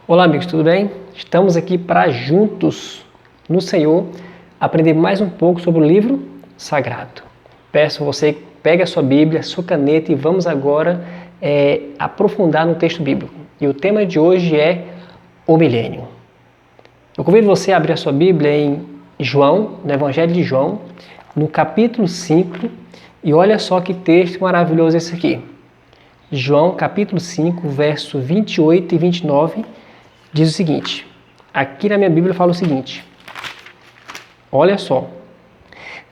Olá, amigos, tudo bem? Estamos aqui para juntos no Senhor aprender mais um pouco sobre o livro sagrado. Peço você pegue a sua Bíblia, a sua caneta e vamos agora aprofundar no texto bíblico. E o tema de hoje é o milênio. Eu convido você a abrir a sua Bíblia em João, no Evangelho de João, no capítulo 5, e olha só que texto maravilhoso esse aqui. João, capítulo 5, verso 28 e 29, diz o seguinte, aqui na minha Bíblia fala o seguinte, olha só,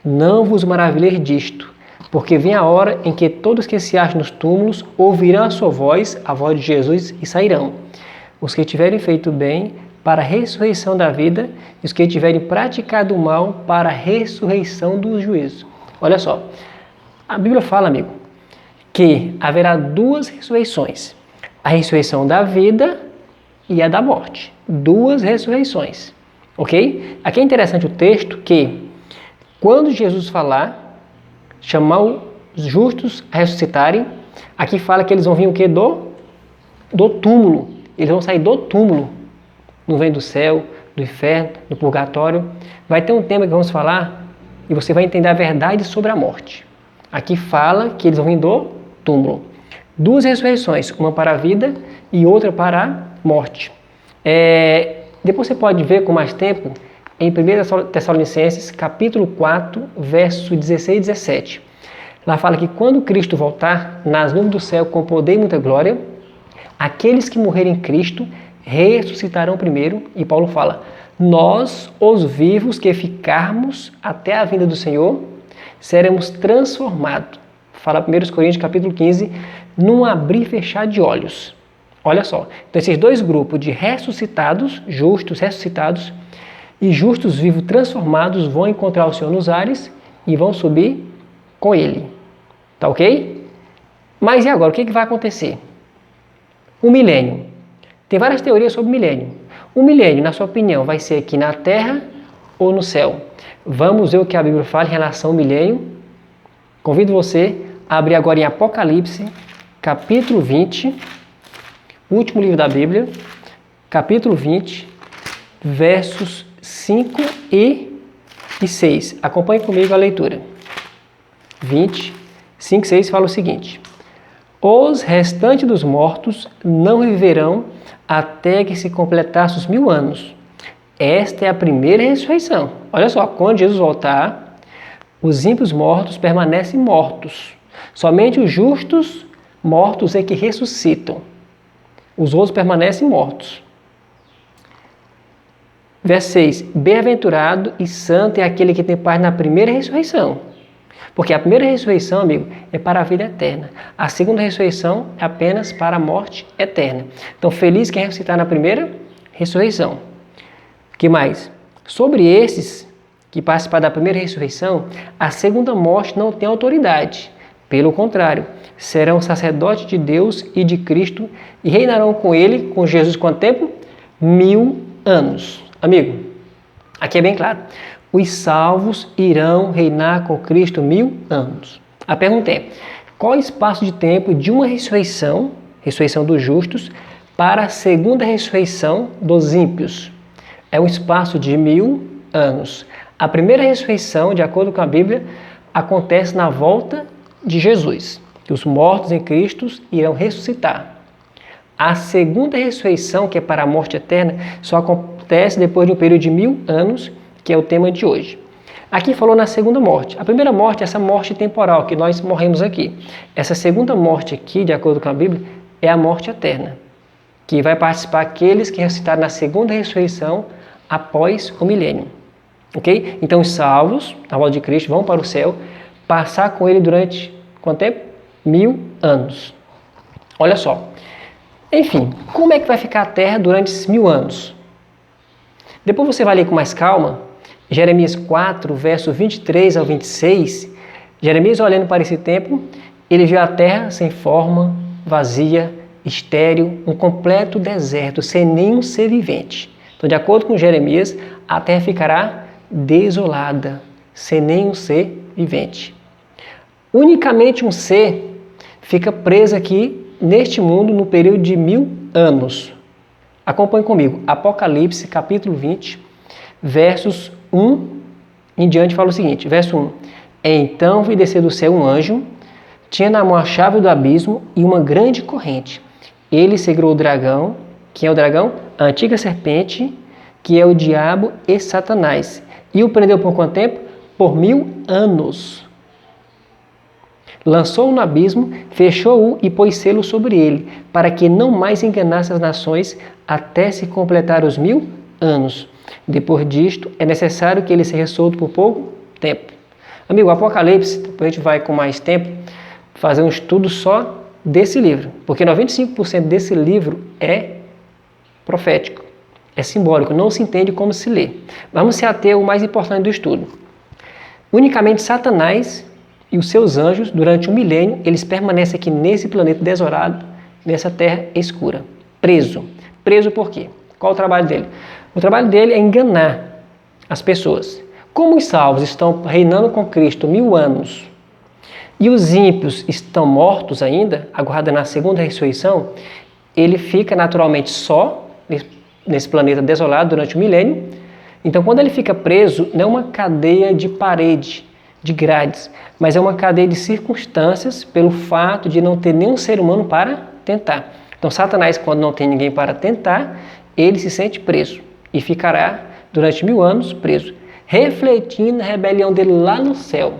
não vos maravilheis disto, porque vem a hora em que todos que se acham nos túmulos ouvirão a sua voz, a voz de Jesus, e sairão. Os que tiverem feito bem para a ressurreição da vida, e os que tiverem praticado o mal para a ressurreição do juízo. Olha só, a Bíblia fala, amigo, que haverá duas ressurreições, a ressurreição da vida e a da morte. Duas ressurreições, ok? Aqui é interessante o texto que, quando Jesus falar, chamar os justos a ressuscitarem, aqui fala que eles vão vir o quê? Do túmulo. Eles vão sair do túmulo. Não vem do céu, do inferno, do purgatório. Vai ter um tema que vamos falar e você vai entender a verdade sobre a morte. Aqui fala que eles vão vir do túmulo. Duas ressurreições, uma para a vida e outra para a morte. Depois você pode ver com mais tempo em 1 Tessalonicenses, capítulo 4, verso 16 e 17. Lá fala que quando Cristo voltar nas nuvens do céu com poder e muita glória, aqueles que morrerem em Cristo ressuscitarão primeiro. E Paulo fala, nós, os vivos que ficarmos até a vinda do Senhor, seremos transformados. Fala 1 Coríntios, capítulo 15, num abrir e fechar de olhos. Olha só, então esses dois grupos de ressuscitados, justos ressuscitados, e justos vivos transformados vão encontrar o Senhor nos ares e vão subir com Ele. Tá ok? Mas e agora, o que vai acontecer? O milênio. Tem várias teorias sobre o milênio. O milênio, na sua opinião, vai ser aqui na Terra ou no céu? Vamos ver o que a Bíblia fala em relação ao milênio. Convido você a abrir agora em Apocalipse, capítulo 20, último livro da Bíblia, capítulo 20, versos 5 e 6. Acompanhe comigo a leitura. 20, 5 e 6 fala o seguinte. Os restantes dos mortos não viverão até que se completasse os 1000 anos. Esta é a primeira ressurreição. Olha só, quando Jesus voltar, os ímpios mortos permanecem mortos. Somente os justos mortos é que ressuscitam. Os outros permanecem mortos. Verso 6. Bem-aventurado e santo é aquele que tem parte na primeira ressurreição. Porque a primeira ressurreição, amigo, é para a vida eterna. A segunda ressurreição é apenas para a morte eterna. Então, feliz quem ressuscitar na primeira ressurreição. O que mais? Sobre esses que participaram da primeira ressurreição, a segunda morte não tem autoridade. Pelo contrário, serão sacerdotes de Deus e de Cristo e reinarão com Ele, com Jesus, quanto tempo? 1000 anos. Amigo, aqui é bem claro. Os salvos irão reinar com Cristo 1000 anos. A pergunta é, qual é o espaço de tempo de uma ressurreição, ressurreição dos justos, para a segunda ressurreição dos ímpios? É um espaço de 1000 anos. A primeira ressurreição, de acordo com a Bíblia, acontece na volta de Jesus, que os mortos em Cristo irão ressuscitar. A segunda ressurreição, que é para a morte eterna, só acontece depois de um período de 1000 anos, que é o tema de hoje. Aqui falou na segunda morte. A primeira morte é essa morte temporal, que nós morremos aqui. Essa segunda morte aqui, de acordo com a Bíblia, é a morte eterna, que vai participar aqueles que ressuscitaram na segunda ressurreição após o milênio. Ok? Então os salvos, na volta de Cristo, vão para o céu, passar com Ele durante quanto tempo? 1000 anos. Olha só. Enfim, como é que vai ficar a terra durante esses 1000 anos? Depois você vai ler com mais calma, Jeremias 4, verso 23 ao 26, Jeremias olhando para esse tempo, ele viu a terra sem forma, vazia, estéril, um completo deserto, sem nenhum ser vivente. Então, de acordo com Jeremias, a terra ficará desolada, sem nenhum ser vivente. Unicamente um ser fica preso aqui neste mundo no período de 1000 anos. Acompanhe comigo. Apocalipse, capítulo 20, versos 1 em diante, fala o seguinte, verso 1. Então vi descer do céu um anjo, tinha na mão a chave do abismo e uma grande corrente. Ele segurou o dragão. Quem é o dragão? A antiga serpente, que é o diabo e Satanás. E o prendeu por quanto tempo? Por 1000 anos. Lançou-o no abismo, fechou-o e pôs selo sobre ele, para que não mais enganasse as nações até se completar os 1000 anos. Depois disto, é necessário que ele seja solto por pouco tempo. Amigo, o Apocalipse, depois a gente vai com mais tempo fazer um estudo só desse livro, porque 95% desse livro é profético, é simbólico, não se entende como se lê. Vamos se ater ao mais importante do estudo. Unicamente Satanás e os seus anjos, durante um milênio, eles permanecem aqui nesse planeta desolado, nessa terra escura, preso. Preso por quê? Qual o trabalho dele? O trabalho dele é enganar as pessoas. Como os salvos estão reinando com Cristo 1000 anos e os ímpios estão mortos ainda, aguardando a segunda ressurreição, ele fica naturalmente só nesse planeta desolado durante o milênio. Então, quando ele fica preso, não é uma cadeia de parede, de grades, mas é uma cadeia de circunstâncias pelo fato de não ter nenhum ser humano para tentar. Então, Satanás, quando não tem ninguém para tentar, ele se sente preso e ficará durante 1000 anos preso, refletindo a rebelião dele lá no céu.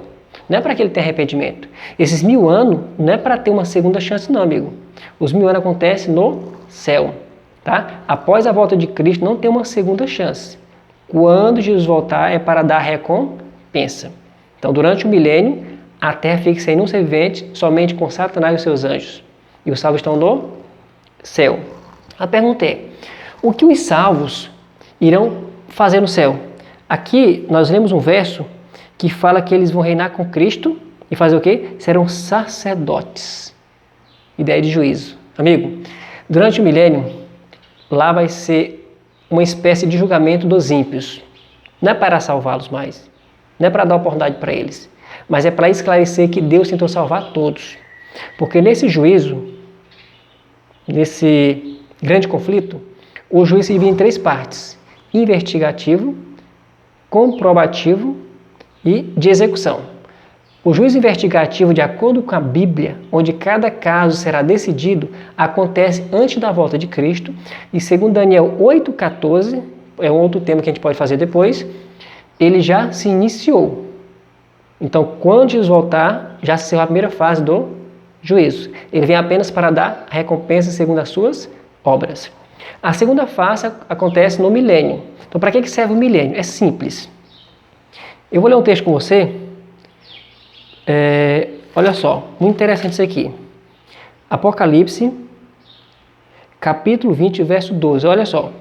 Não é para que ele tenha arrependimento. Esses 1000 anos não é para ter uma segunda chance não, amigo. Os 1000 anos acontecem no céu, tá? Após a volta de Cristo não tem uma segunda chance. Quando Jesus voltar é para dar recompensa. Então, durante o milênio, a terra fica sem nenhum ser vivente, somente com Satanás e os seus anjos. E os salvos estão no céu. A pergunta é, o que os salvos irão fazer no céu? Aqui nós lemos um verso que fala que eles vão reinar com Cristo e fazer o quê? Serão sacerdotes. Ideia de juízo. Amigo, durante o milênio, lá vai ser uma espécie de julgamento dos ímpios. Não é para salvá-los mais, não é para dar oportunidade para eles, mas é para esclarecer que Deus tentou salvar todos. Porque nesse juízo, nesse grande conflito, o juízo se divide em 3 partes: investigativo, comprobativo e de execução. O juízo investigativo, de acordo com a Bíblia, onde cada caso será decidido, acontece antes da volta de Cristo, e segundo Daniel 8,14, é um outro tema que a gente pode fazer depois, ele já se iniciou. Então, quando Jesus voltar, já se encerrou a primeira fase do juízo. Ele vem apenas para dar a recompensa segundo as suas obras. A segunda fase acontece no milênio. Então, para que serve o milênio? É simples. Eu vou ler um texto com você. Olha só, muito interessante isso aqui. Apocalipse, capítulo 20, verso 12. Olha só.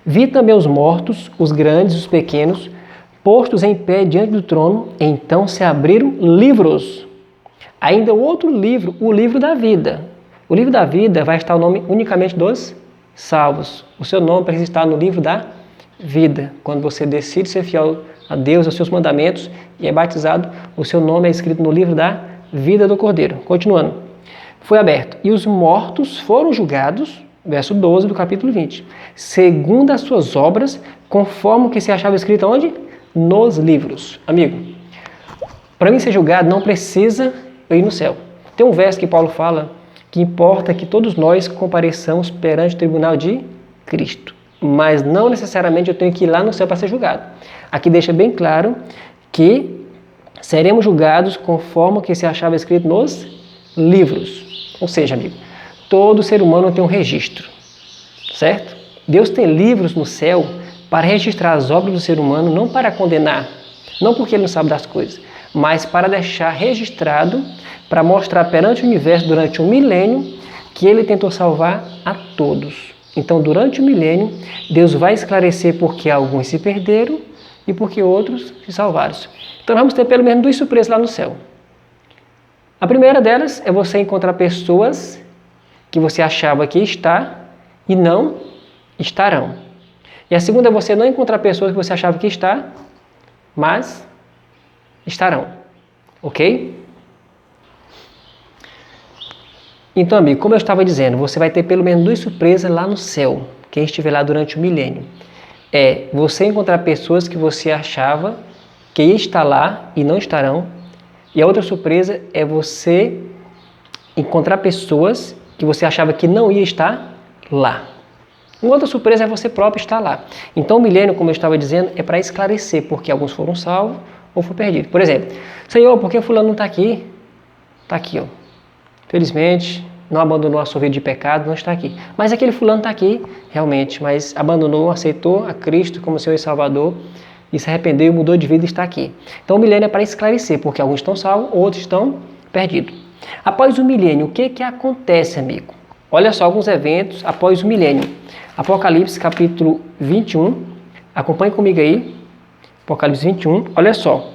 Vi também os mortos, os grandes, os pequenos, postos em pé diante do trono. Então se abriram livros. Ainda outro livro, o livro da vida. O livro da vida vai estar o nome unicamente dos salvos. O seu nome precisa estar no livro da vida. Quando você decide ser fiel a Deus, aos seus mandamentos e é batizado, o seu nome é escrito no livro da vida do Cordeiro. Continuando. Foi aberto. E os mortos foram julgados, verso 12 do capítulo 20, segundo as suas obras, conforme o que se achava escrito onde? Nos livros. Amigo, para mim ser julgado não precisa eu ir no céu. Tem um verso que Paulo fala que importa que todos nós compareçamos perante o tribunal de Cristo. Mas não necessariamente eu tenho que ir lá no céu para ser julgado. Aqui deixa bem claro que seremos julgados conforme o que se achava escrito nos livros. Ou seja, amigo, todo ser humano tem um registro, certo? Deus tem livros no céu para registrar as obras do ser humano, não para condenar, não porque ele não sabe das coisas, mas para deixar registrado, para mostrar perante o universo durante um milênio que ele tentou salvar a todos. Então, durante o milênio, Deus vai esclarecer por que alguns se perderam e por que outros se salvaram. Então, vamos ter pelo menos 2 surpresas lá no céu. A primeira delas é você encontrar pessoas que você achava que está e não estarão. E a segunda é você não encontrar pessoas que você achava que está, mas estarão. Ok? Então, amigo, como eu estava dizendo, você vai ter pelo menos 2 surpresas lá no céu. quem estiver lá durante o milênio. É você encontrar pessoas que você achava que ia estar lá e não estarão. E a outra surpresa é você encontrar pessoas que você achava que não ia estar lá. Uma outra surpresa é você próprio estar lá. Então o milênio, como eu estava dizendo, é para esclarecer porque alguns foram salvos ou foram perdidos. Por exemplo, Senhor, por que fulano não está aqui? Está aqui, ó. Felizmente, não abandonou a sua vida de pecado, não está aqui. Mas aquele fulano está aqui, realmente, mas abandonou, aceitou a Cristo como Senhor e Salvador, e se arrependeu, mudou de vida e está aqui. Então o milênio é para esclarecer, porque alguns estão salvos, outros estão perdidos. Após o milênio, o que acontece, amigo? Olha só alguns eventos após o milênio. Apocalipse capítulo 21, acompanhe comigo aí, Apocalipse 21, olha só,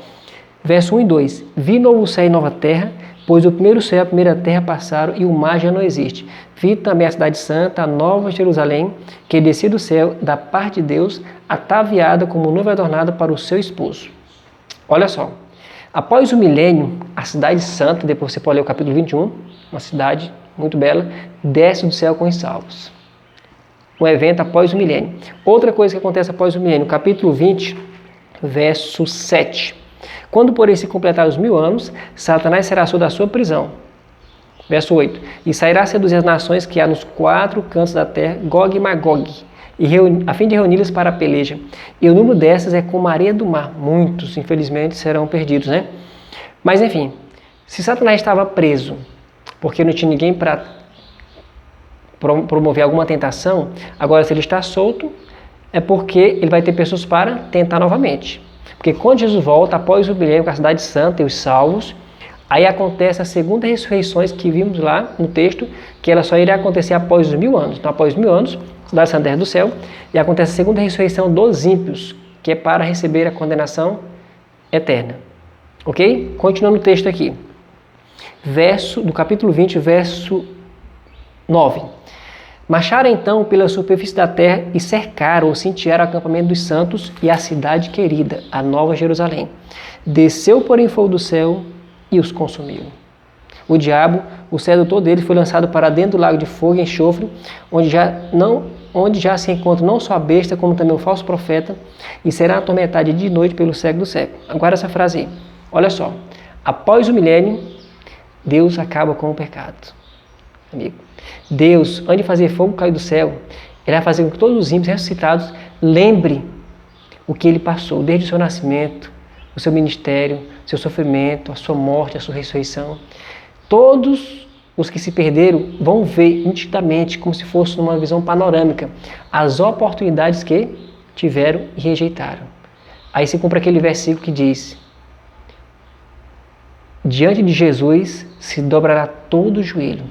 verso 1 e 2. Vi novo céu e nova terra, pois o primeiro céu e a primeira terra passaram e o mar já não existe. Vi também a cidade santa, a nova Jerusalém, que descia do céu da parte de Deus, ataviada como noiva adornada para o seu esposo. Olha só, após o milênio, a cidade santa, depois você pode ler o capítulo 21, uma cidade muito bela, desce do céu com os salvos. Um evento após o milênio. Outra coisa que acontece após o milênio, capítulo 20, verso 7. Quando, porém, se completar os 1000 anos, Satanás será solto da sua prisão. Verso 8. E sairá a seduzir as nações que há nos 4 cantos da terra, Gog e Magog, a fim de reuni-las para a peleja. E o número dessas é como a areia do mar. Muitos, infelizmente, serão perdidos, né? Mas, enfim, se Satanás estava preso, porque não tinha ninguém para promover alguma tentação, agora se ele está solto, é porque ele vai ter pessoas para tentar novamente. Porque quando Jesus volta, após o milênio com a cidade santa e os salvos, aí acontece a segunda ressurreição que vimos lá no texto, que ela só iria acontecer após os 1000 anos. Então, após os 1000 anos, a cidade santa desce do céu, e acontece a segunda ressurreição dos ímpios, que é para receber a condenação eterna. Ok? Continuando o texto aqui. Do capítulo 20, verso 9. Marcharam então pela superfície da terra e cercaram ou cintearam o acampamento dos santos e a cidade querida, a nova Jerusalém. Desceu, porém, fogo do céu e os consumiu. O diabo, o sedutor dele, foi lançado para dentro do lago de fogo e enxofre, onde já se encontra não só a besta, como também o falso profeta, e será atormentado de noite pelo século do século. Agora essa frase aí. Olha só. Após o milênio, Deus acaba com o pecado. Amigo, Deus, antes de fazer fogo cair do céu, Ele vai fazer com que todos os ímpios ressuscitados lembrem o que Ele passou, desde o seu nascimento, o seu ministério, seu sofrimento, a sua morte, a sua ressurreição. Todos os que se perderam vão ver nitidamente, como se fosse numa visão panorâmica, as oportunidades que tiveram e rejeitaram. Aí se cumpre aquele versículo que diz: diante de Jesus se dobrará todo joelho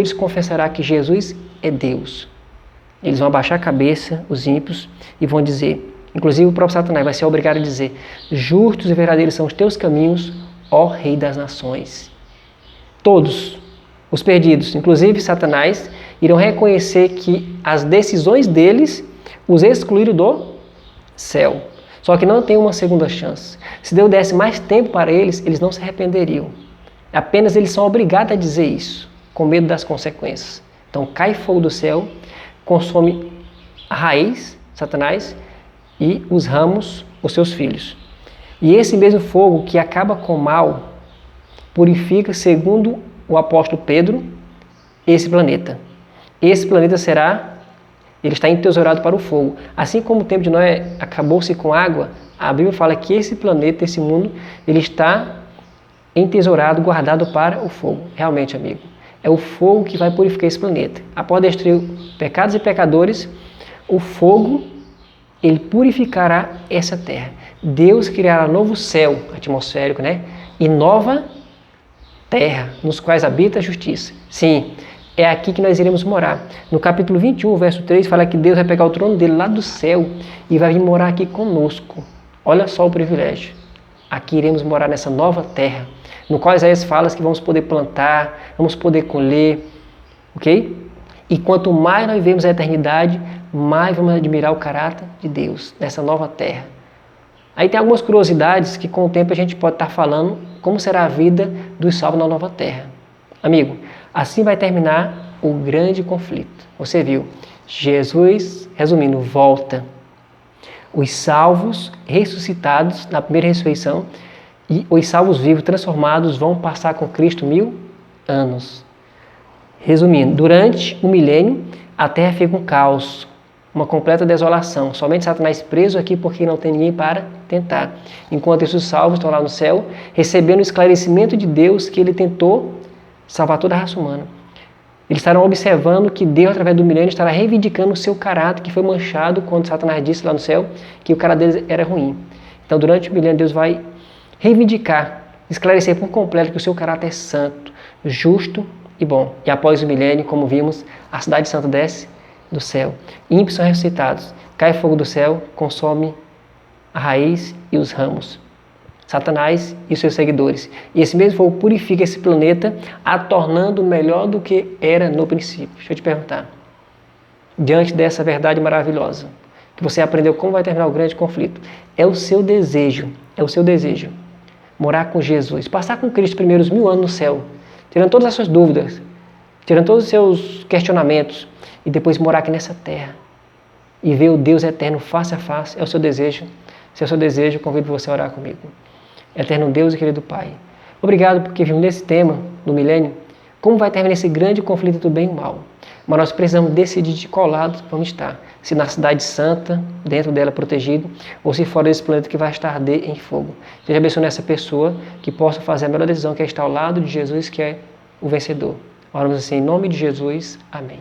se confessará que Jesus é Deus. Eles vão abaixar a cabeça, os ímpios, e vão dizer, inclusive o próprio Satanás vai ser obrigado a dizer: justos e verdadeiros são os teus caminhos, ó Rei das Nações. Todos os perdidos, inclusive Satanás, irão reconhecer que as decisões deles os excluíram do céu. Só que não tem uma segunda chance. Se Deus desse mais tempo para eles, eles não se arrependeriam. Apenas eles são obrigados a dizer isso, com medo das consequências. Então cai fogo do céu, consome a raiz, Satanás, e os ramos, os seus filhos. E esse mesmo fogo que acaba com o mal, purifica, segundo o apóstolo Pedro, esse planeta. Esse planeta ele está entesourado para o fogo. Assim como o tempo de Noé acabou-se com água, a Bíblia fala que esse planeta, esse mundo, ele está entesourado, guardado para o fogo. Realmente, amigo, é o fogo que vai purificar esse planeta. Após destruir pecados e pecadores, o fogo, ele purificará essa terra. Deus criará novo céu atmosférico, né? E nova terra, nos quais habita a justiça. Sim, é aqui que nós iremos morar. No capítulo 21, verso 3, fala que Deus vai pegar o trono dele lá do céu e vai vir morar aqui conosco. Olha só o privilégio. Aqui iremos morar nessa nova terra, no qual Isaías fala que vamos poder plantar, vamos poder colher, ok? E quanto mais nós vemos a eternidade, mais vamos admirar o caráter de Deus nessa nova terra. Aí tem algumas curiosidades que com o tempo a gente pode estar falando como será a vida dos salvos na nova terra. Amigo, assim vai terminar o grande conflito. Você viu, Jesus, resumindo, volta. Os salvos ressuscitados na primeira ressurreição e os salvos vivos transformados vão passar com Cristo 1000 anos. Resumindo, durante o milênio, a terra fica um caos, uma completa desolação. Somente Satanás preso aqui porque não tem ninguém para tentar. Enquanto esses salvos estão lá no céu, recebendo o esclarecimento de Deus que ele tentou salvar toda a raça humana. Eles estarão observando que Deus, através do milênio, estará reivindicando o seu caráter, que foi manchado quando Satanás disse lá no céu que o caráter deles era ruim. Então, durante o milênio, Deus vai reivindicar, esclarecer por completo que o seu caráter é santo, justo e bom. E após o milênio, como vimos, a cidade santa desce do céu. Ímpios são ressuscitados. Cai fogo do céu, consome a raiz e os ramos. Satanás e seus seguidores. E esse mesmo fogo purifica esse planeta, a tornando melhor do que era no princípio. Deixa eu te perguntar. Diante dessa verdade maravilhosa, que você aprendeu como vai terminar o grande conflito, é o seu desejo morar com Jesus, passar com Cristo primeiros 1000 anos no céu, tirando todas as suas dúvidas, tirando todos os seus questionamentos, e depois morar aqui nessa terra e ver o Deus eterno face a face. É o seu desejo? Se é o seu desejo, convido você a orar comigo. Eterno Deus e querido Pai, obrigado porque vimos nesse tema do milênio como vai terminar esse grande conflito do bem e do mal. Mas nós precisamos decidir de qual lado vamos estar. Se na cidade santa, dentro dela protegido, ou se fora desse planeta que vai estar arder em fogo. Seja abençoe essa pessoa que possa fazer a melhor decisão, que é estar ao lado de Jesus, que é o vencedor. Oramos assim em nome de Jesus. Amém.